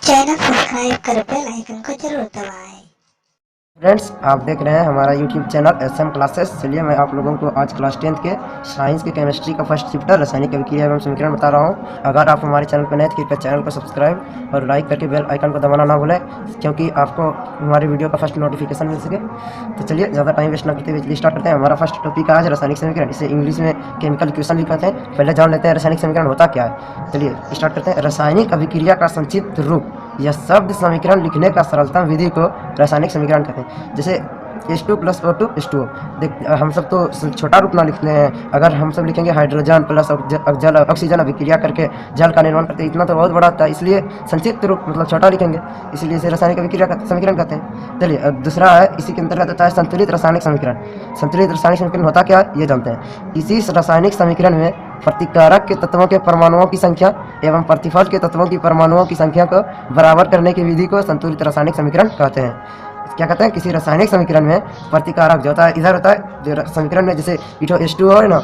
Channel subscribe कर bell icon को जरूर दबाएं। फ्रेंड्स, आप देख रहे हैं हमारा यूट्यूब चैनल SM क्लासेस। चलिए मैं आप लोगों को आज क्लास 10th के साइंस के केमिस्ट्री का फर्स्ट चैप्टर रासायनिक अभिक्रिया एवं समीकरण बता रहा हूं। अगर आप हमारे चैनल पर नए तो कृपया चैनल को सब्सक्राइब और लाइक करके बेल आइकन को दबाना ना भूलें, क्योंकि आपको हमारी वीडियो का फर्स्ट नोटिफिकेशन मिल सके। तो चलिए ज़्यादा टाइम वेस्ट ना करते हुए स्टार्ट करते हैं। हमारा फर्स्ट टॉपिक आज रासायनिक समीकरण, इसे इंग्लिश में केमिकल इक्वेशन भी कहते हैं। पहले जान लेते हैं रासायनिक समीकरण होता क्या है। चलिए स्टार्ट करते हैं। रासायनिक अभिक्रिया का संक्षिप्त रूप या शब्द समीकरण लिखने का सरलतम विधि को रासायनिक समीकरण कहते हैं। जैसे H2 + O2 H2O। देख, हम सब तो छोटा रूप ना लिखते हैं। अगर हम सब लिखेंगे हाइड्रोजन प्लस जल ऑक्सीजन अभिक्रिया करके जल का निर्माण करते हैं, इतना तो बहुत बड़ा था, इसलिए संक्षिप्त रूप मतलब छोटा लिखेंगे, इसलिए इसे रासायनिक अभिक्रिया का समीकरण कहते हैं। चलिए अब दूसरा है, इसी के अंतर्गत आता है संतुलित रासायनिक समीकरण। संतुलित रासायनिक समीकरण होता क्या है ये जानते हैं। इसी रासायनिक समीकरण में प्रतिकारक के तत्वों के परमाणुओं की संख्या एवं प्रतिफल के तत्वों की परमाणुओं की संख्या को बराबर करने की विधि को संतुलित रासायनिक समीकरण कहते हैं। क्या कहते हैं, किसी रासायनिक समीकरण में प्रतिकारक जो होता है इधर होता है, जो समीकरण में जैसे H2O है ना।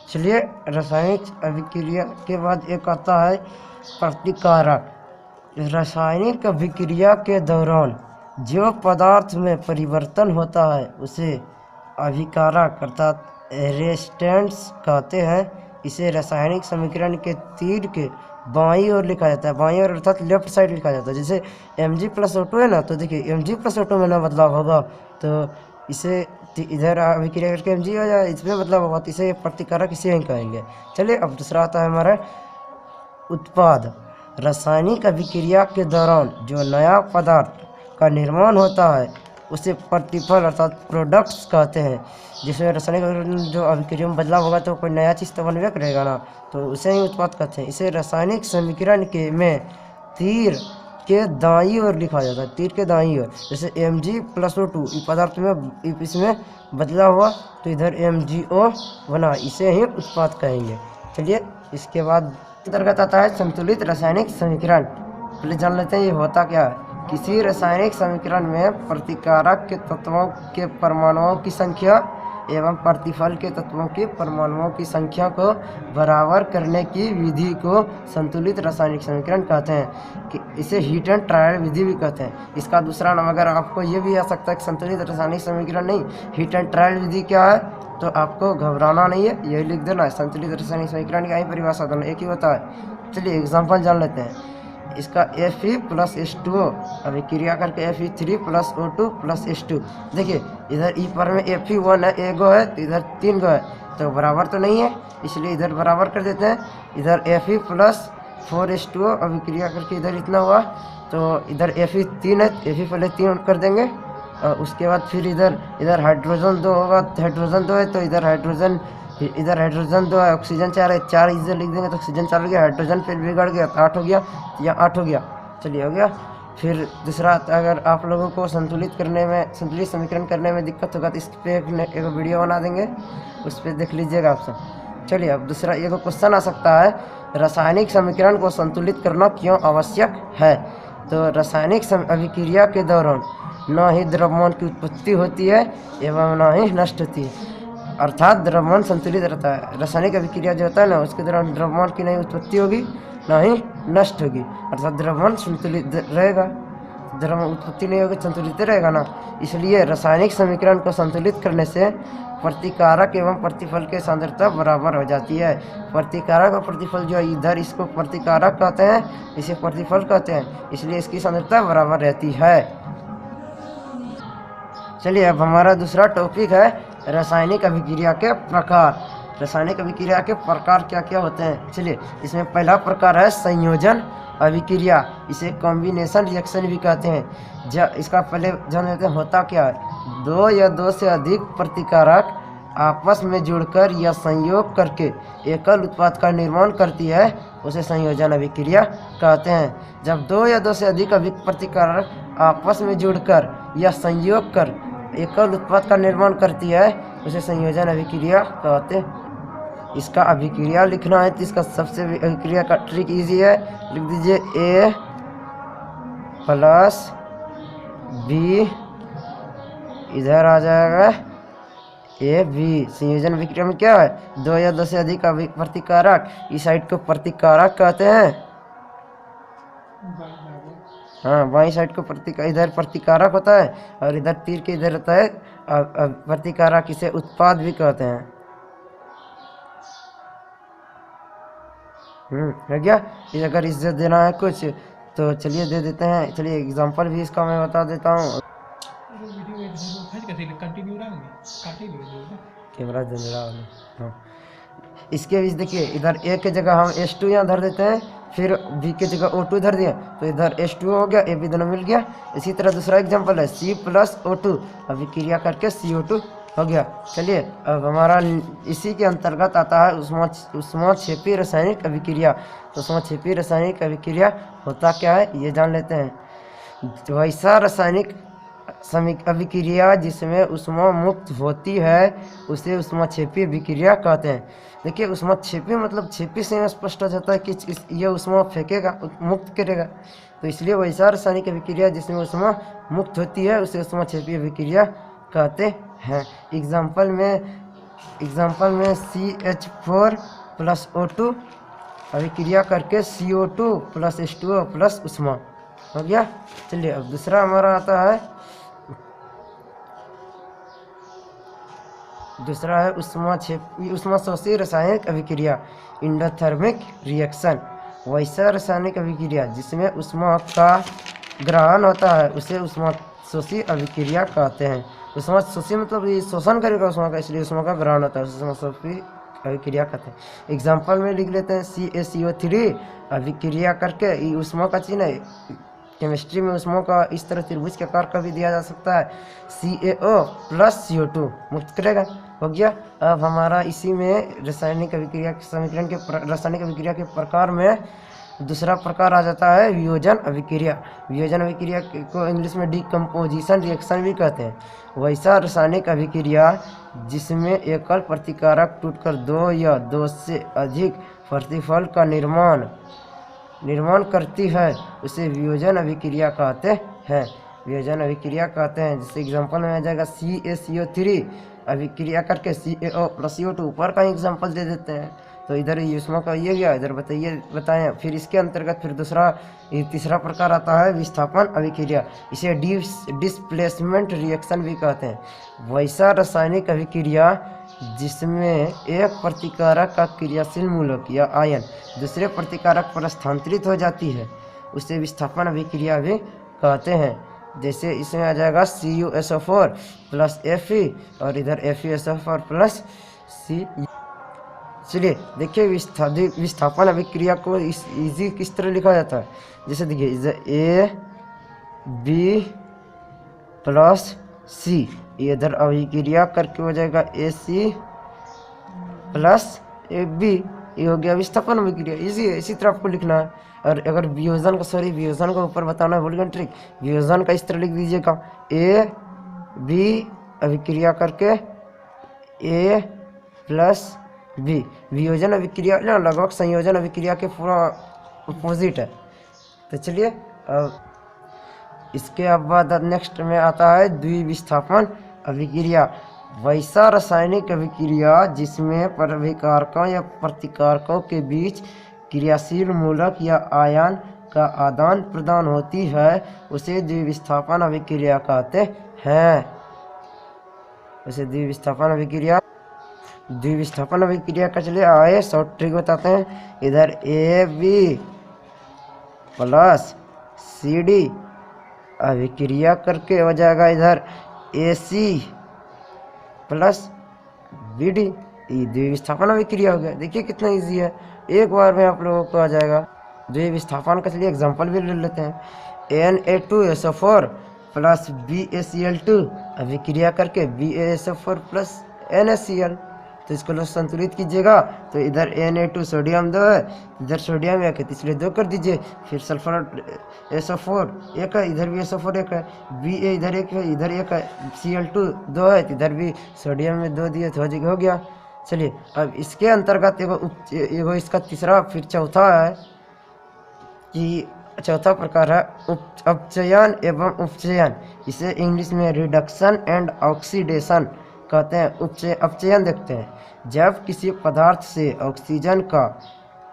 चलिए रासायनिक अभिक्रिया के बाद एक आता है प्रतिकारक। रासायनिक अभिक्रिया के दौरान जो पदार्थ में परिवर्तन होता है उसे अभिकारक अर्थात रेजिस्टेंस कहते हैं। इसे रासायनिक समीकरण के तीर के बाईं ओर लिखा जाता है, बाईं ओर अर्थात लेफ्ट साइड लिखा जाता है। जैसे Mg + O2 है ना, तो देखिए Mg + O2 में ना बदलाव होगा, तो इसे इधर अभिक्रिया करके Mg हो जाए, इसमें बदलाव होगा, तो इसे प्रतिकारक इसे ही कहेंगे। चलिए अब दूसरा आता है हमारा उत्पाद। रासायनिक अभिक्रिया के दौरान जो नया पदार्थ का निर्माण होता है उसे प्रतिफल अर्थात प्रोडक्ट्स कहते हैं। जिसमें रासायनिक जो अभिक्रिया में बदलाव होगा तो कोई नया चीज़ तो बनवे करेगा ना, तो उसे ही उत्पाद कहते हैं। इसे रासायनिक समीकरण के में तीर के दाईं ओर लिखा जाता है, तीर के दाईं ओर। जैसे Mg + O2 पदार्थ में इसमें बदलाव हुआ तो इधर MgO बना, इसे ही उत्पाद कहेंगे। चलिए इसके बाद अंतर्गत आता है संतुलित रासायनिक समीकरण। पहले जान लेते हैं ये होता क्या है। किसी रासायनिक समीकरण में प्रतिकारक के तत्वों के परमाणुओं की संख्या एवं प्रतिफल के तत्वों के परमाणुओं की संख्या को बराबर करने की विधि को संतुलित रासायनिक समीकरण कहते हैं। कि इसे हीट एंड ट्रायल विधि भी कहते हैं। इसका दूसरा नाम अगर आपको ये भी आ सकता है कि संतुलित रासायनिक समीकरण नहीं, हीट एंड ट्रायल विधि क्या है, तो आपको घबराना नहीं है, यही लिख देना है। संतुलित रासायनिक समीकरण की यही परिभाषा दोनों एक ही होता है। चलिए एग्जाम्पल जान लेते हैं। इसका Fe + H2O अभिक्रिया करके Fe3 + O2 + H2। देखिए इधर ई पर में Fe1 है, एगो है, तो इधर 3 गो है, तो बराबर तो नहीं है, इसलिए इधर बराबर कर देते हैं। इधर Fe + 4H2O अभिक्रिया करके इधर इतना हुआ, तो इधर Fe3 है, Fe पहले 3 कर देंगे, और उसके बाद फिर इधर हाइड्रोजन 2 होगा, हाइड्रोजन 2 है तो इधर हाइड्रोजन 2 है, ऑक्सीजन 4 है, 4 इधर लिख देंगे तो ऑक्सीजन 4 हो गया, हाइड्रोजन फिर बिगड़ गया तो 8 हो गया, या 8 हो गया। चलिए हो गया। फिर दूसरा, अगर आप लोगों को संतुलित समीकरण करने में दिक्कत होगा तो इस पर एक वीडियो बना देंगे, उस पर देख लीजिएगा आप सब। चलिए अब दूसरा एक क्वेश्चन आ सकता है, रासायनिक समीकरण को संतुलित करना क्यों आवश्यक है। तो रासायनिक अभिक्रिया के दौरान न ही द्रव्यमान की उत्पत्ति होती है एवं न ही नष्ट होती है, अर्थात द्रव्यमान संतुलित रहता है। रासायनिक अभिक्रिया जो होता है ना, उसके दौरान द्रव्यमान की नहीं उत्पत्ति होगी ना ही नष्ट होगी, अर्थात द्रव्यमान संतुलित रहेगा। द्रव्यमान उत्पत्ति नहीं होगी, संतुलित रहेगा ना, इसलिए रासायनिक समीकरण को संतुलित करने से प्रतिकारक एवं प्रतिफल की सांद्रता बराबर हो जाती है। प्रतिकारक और प्रतिफल जो है इधर, इसको प्रतिकारक कहते हैं, इसे प्रतिफल कहते हैं, इसलिए इसकी सांद्रता बराबर रहती है। चलिए अब हमारा दूसरा टॉपिक है रासायनिक अभिक्रिया के प्रकार। रासायनिक अभिक्रिया के प्रकार क्या क्या होते हैं। चलिए इसमें पहला प्रकार है संयोजन अभिक्रिया, इसे कॉम्बिनेशन रिएक्शन भी कहते हैं। इसका पहले जान लेते हैं होता क्या है। 2 या 2 से अधिक प्रतिकारक आपस में जुड़कर या संयोग करके एकल उत्पाद का निर्माण करती है, उसे संयोजन अभिक्रिया कहते हैं। जब 2 या 2 से अधिक प्रतिकारक आपस में जुड़कर या संयोग कर एकल उत्पाद का निर्माण करती है, उसे संयोजन अभिक्रिया कहते हैं। इसका अभिक्रिया लिखना है तो इसका सबसे अभिक्रिया का ट्रिक इजी है, लिख दीजिए A + B, इधर आ जाएगा AB। संयोजन अभिक्रिया में क्या है, 2 या 2 से अधिक प्रतिकारक, इस साइड को प्रतिकारक कहते हैं, हाँ, बाई साइड को इधर प्रतिकारक होता है और इधर तीर के इधर होता है प्रतिकारक। इसे उत्पाद भी कहते हैं। हो गया। ये अगर इससे देना है कुछ तो चलिए दे देते हैं। चलिए एग्जांपल भी इसका मैं बता देता हूँ। कैमरा जल रहा है। हाँ, इसके बीच देखिए, इधर ए की जगह हम H2 यहाँ धर देते हैं, फिर B की जगह O2 धर दिया तो इधर H2 हो गया, A B दोनों मिल गया। इसी तरह दूसरा एग्जांपल है C प्लस O2, अभी क्रिया करके CO2 हो गया। चलिए अब हमारा इसी के अंतर्गत आता है ऊष्माक्षेपी रासायनिक अभिक्रिया। तो ऊष्माक्षेपी रासायनिक अभिक्रिया होता क्या है ये जान लेते हैं। वैसा रासायनिक अभिक्रिया जिसमें ऊष्मा मुक्त होती है उसे ऊष्माक्षेपी अभिक्रिया कहते हैं। देखिए ऊष्माक्षेपी मतलब छेपी से स्पष्ट हो जाता है कि यह ऊष्मा फेंकेगा, मुक्त करेगा। तो इसलिए वैसा रासायनिक अभिक्रिया जिसमें ऊष्मा मुक्त होती है उसे ऊष्माक्षेपी अभिक्रिया कहते हैं। एग्जाम्पल में CH4 प्लस O2 अभिक्रिया करके CO2 प्लस H2O प्लस ऊष्मा हो गया। चलिए अब दूसरा हमारा आता है, दूसरा है ऊष्माशोषी रासायनिक अभिक्रिया, एंडोथर्मिक रिएक्शन। वैसा रासायनिक अभिक्रिया जिसमें ऊष्मा का ग्रहण होता है उसे ऊष्माशोषी अभिक्रिया कहते हैं। ऊष्माशोषी मतलब ये शोषण करेगा ऊष्मा का, इसलिए ऊष्मा का ग्रहण होता है, ऊष्माशोषी अभिक्रिया कहते हैं। एग्जाम्पल में लिख लेते हैं CaCO3 अभिक्रिया करके, ये ऊष्मा का चिन्ह है। केमिस्ट्री में ऊष्मा का इस तरह त्रिभुज के आकार का भी दिया जा सकता है। CaO प्लस CO2 मुक्त करेगा, हो गया। अब हमारा इसी में रासायनिक अभिक्रिया के समीकरण के रासायनिक अभिक्रिया के प्रकार में दूसरा प्रकार आ जाता है वियोजन अभिक्रिया। वियोजन अभिक्रिया को इंग्लिश में डिकम्पोजिशन रिएक्शन भी कहते हैं। वैसा रासायनिक अभिक्रिया जिसमें एकल प्रतिकारक टूटकर दो या दो से अधिक प्रतिफल का निर्माण करती है उसे वियोजन अभिक्रिया कहते हैं। वियोजन अभिक्रिया कहते हैं। जैसे एग्जांपल में आ जाएगा CaCO3 अभिक्रिया करके CaO प्लस CO2, ऊपर का एग्जांपल दे देते हैं। तो इधर ऊष्मा का ये गया, इधर बताएं। फिर इसके अंतर्गत फिर तीसरा प्रकार आता है विस्थापन अभिक्रिया, इसे डिस्प्लेसमेंट रिएक्शन भी कहते हैं। वैसा रासायनिक अभिक्रिया जिसमें एक प्रतिकारक का क्रियाशील मूलक या आयन दूसरे प्रतिकारक पर स्थानांतरित हो जाती है उसे विस्थापन अभिक्रिया भी कहते हैं। जैसे इसमें आ जाएगा CuSO4 प्लस Fe और इधर FeSO4 प्लस C। चलिए देखिए विस्थापन अभिक्रिया को इजी किस तरह लिखा जाता है। जैसे देखिए AB प्लस C, इधर अभिक्रिया करके हो जाएगा AC प्लस AB, ये हो गया विस्थापन अभिक्रिया। इजी है, इसी तरह आपको लिखना है। और अगर वियोजन का ऊपर बताना है वोल्गन ट्रिक, वियोजन का इस तरह लिख दीजिएगा AB अभिक्रिया करके A प्लस B। वियोजन अभिक्रिया ना लगभग संयोजन अभिक्रिया के पूरा अपोजिट है। तो चलिए अब इसके बाद नेक्स्ट में आता है द्विविस्थापन अभिक्रिया। वैसा रासायनिक अभिक्रिया जिसमें प्रविकारकों या प्रतिकारकों के बीच क्रियाशील मूलक या आयन का आदान प्रदान होती है उसे द्विविस्थापन अभिक्रिया कहते हैं। उसे द्विविस्थापन अभिक्रिया का चलिए आए शॉर्ट ट्रिक बताते हैं। इधर AB प्लस CD अभिक्रिया करके हो जाएगा इधर AC प्लस BD, ये द्विविस्थापन अभिक्रिया हो गया। देखिए कितना इजी है, एक बार में आप लोगों को आ जाएगा। द्विविस्थापन का चलिए एग्जांपल भी ले लेते हैं। Na2SO4 प्लस BaCl2 अभिक्रिया करके BaSO4 प्लस NaCl। तो इसको संतुलित कीजिएगा तो इधर Na2 सोडियम 2 है, इधर सोडियम 1 है, इसलिए 2 कर दीजिए। फिर सल्फर SO4 1 है, इधर भी SO4 1 है, Ba इधर 1 है, इधर 1 है, Cl2 2 है, इधर भी सोडियम में 2 दिए तो हो गया। चलिए अब इसके अंतर्गत एगो इसका तीसरा फिर चौथा है कि चौथा प्रकार है अपचयन एवं उपचयन। इसे इंग्लिश में रिडक्शन एंड ऑक्सीडेशन कहते हैं। अपचयन देखते हैं, जब किसी पदार्थ से ऑक्सीजन का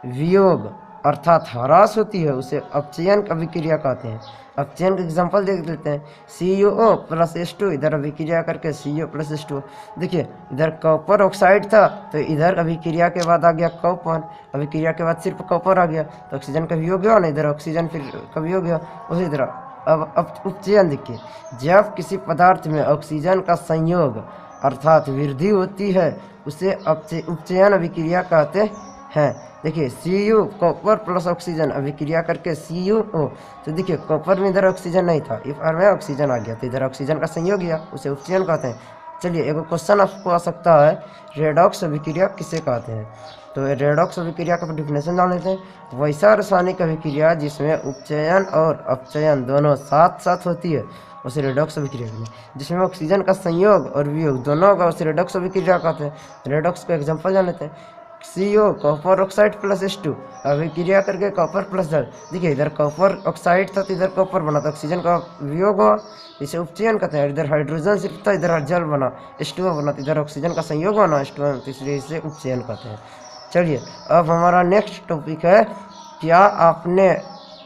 वियोग अर्थात ह्रास होती है उसे अपचयन अभिक्रिया कहते हैं। अपचयन का एग्जाम्पल देख लेते हैं। CuO प्लस H2 इधर अभिक्रिया करके CO प्लस H2। देखिए इधर कॉपर ऑक्साइड था तो इधर अभिक्रिया के बाद आ गया कॉपर, अभिक्रिया के बाद सिर्फ कॉपर आ गया तो ऑक्सीजन का वियोग हुआ ना, इधर ऑक्सीजन फिर का वियोग हुआ। उसी तरह अब उपचयन देखिए, जब किसी पदार्थ में ऑक्सीजन का संयोग अर्थात वृद्धि होती है उसे उपचयन अभिक्रिया कहते हैं। देखिए Cu कॉपर प्लस ऑक्सीजन अभिक्रिया करके CuO, तो देखिए कॉपर में इधर ऑक्सीजन नहीं था, इस बार में ऑक्सीजन आ गया तो इधर ऑक्सीजन का संयोग गया, उसे उपचयन कहते हैं। चलिए एक क्वेश्चन आपको आ सकता है, रेडॉक्स अभिक्रिया किसे कहते हैं? तो रेडॉक्स अभिक्रिया का डिफिनेशन जान लेते हैं। वैसा रासायनिक अभिक्रिया जिसमें उपचयन और अपचयन दोनों साथ साथ होती है उसे रेडॉक्स अभिक्रिया कहते हैं। जिसमें ऑक्सीजन का संयोग और वियोग दोनों होगा उसे रेडॉक्स अभिक्रिया कहते हैं। रेडॉक्स का एग्जाम्पल जान लेते हैं। CO copper oxide plus H2 अभिक्रिया करके कॉपर प्लस जल। देखिए इधर कॉपर ऑक्साइड था तो इधर कॉपर बना, तो ऑक्सीजन का वियोग हुआ, इसे उपचयन कहते हैं। इधर हाइड्रोजन सिर्फ था, इधर जल बना, H2O बना, तो इधर ऑक्सीजन का संयोग हुआ ना H2O, तो इसलिए इसे उपचयन कहते हैं। चलिए अब हमारा नेक्स्ट टॉपिक है, क्या आपने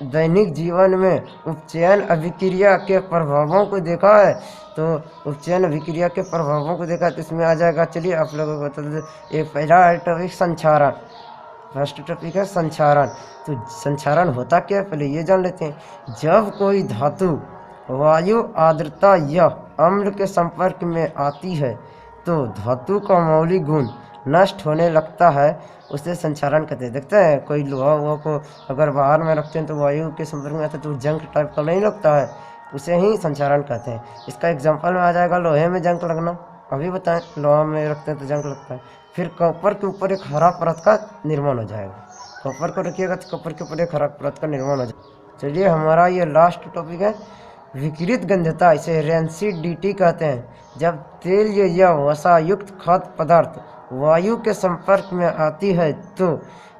दैनिक जीवन में उपचयन अभिक्रिया के प्रभावों को देखा है? तो उपचयन अभिक्रिया के प्रभावों को देखा तो इसमें आ जाएगा, चलिए आप लोगों को बता दें। एक पहला टॉपिक संक्षारण, फर्स्ट टॉपिक है संक्षारण। तो संक्षारण होता क्या है पहले ये जान लेते हैं। जब कोई धातु वायु आर्द्रता या अम्ल के संपर्क में आती है तो धातु का मौलिक गुण नष्ट होने लगता है, उसे संक्षारण कहते हैं। देखते हैं कोई लोहा वोहा को अगर बाहर में रखते हैं तो वायु के संपर्क में आता है तो जंग टाइप का नहीं लगता है, उसे ही संक्षारण कहते हैं। इसका एग्जाम्पल में आ जाएगा लोहे में जंग लगना, अभी बताएं लोहा में रखते हैं तो जंग लगता है। फिर कॉपर के ऊपर एक हरा परत का निर्माण हो जाएगा, कॉपर को रखिएगा तो कॉपर के ऊपर एक हरा परत का निर्माण हो जाएगा। चलिए हमारा ये लास्ट टॉपिक है विकृत गंधता, इसे रेंसिडिटी कहते हैं। जब तेल या वसा युक्त खाद्य पदार्थ वायु के संपर्क में आती है तो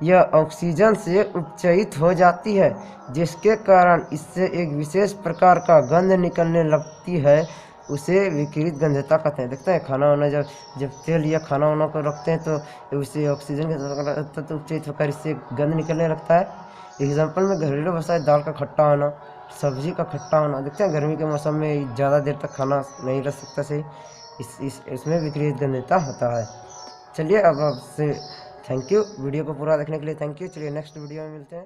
यह ऑक्सीजन से उपचयित हो जाती है, जिसके कारण इससे एक विशेष प्रकार का गंध निकलने लगती है, उसे विकृत गंधता कहते हैं। देखते हैं खाना वाना जब तेल या खाना वाना को रखते हैं तो उससे ऑक्सीजन के तो उपचयित होकर इससे गंध निकलने लगता है। एग्जाम्पल में घरेलू व्यवसाय, दाल का खट्टा होना, सब्जी का खट्टा होना। देखते हैं गर्मी के मौसम में ज़्यादा देर तक खाना नहीं रख सकता सही, इसमें विकृत गंधता होता है। चलिए अब आपसे थैंक यू, वीडियो को पूरा देखने के लिए थैंक यू। चलिए नेक्स्ट वीडियो में मिलते हैं।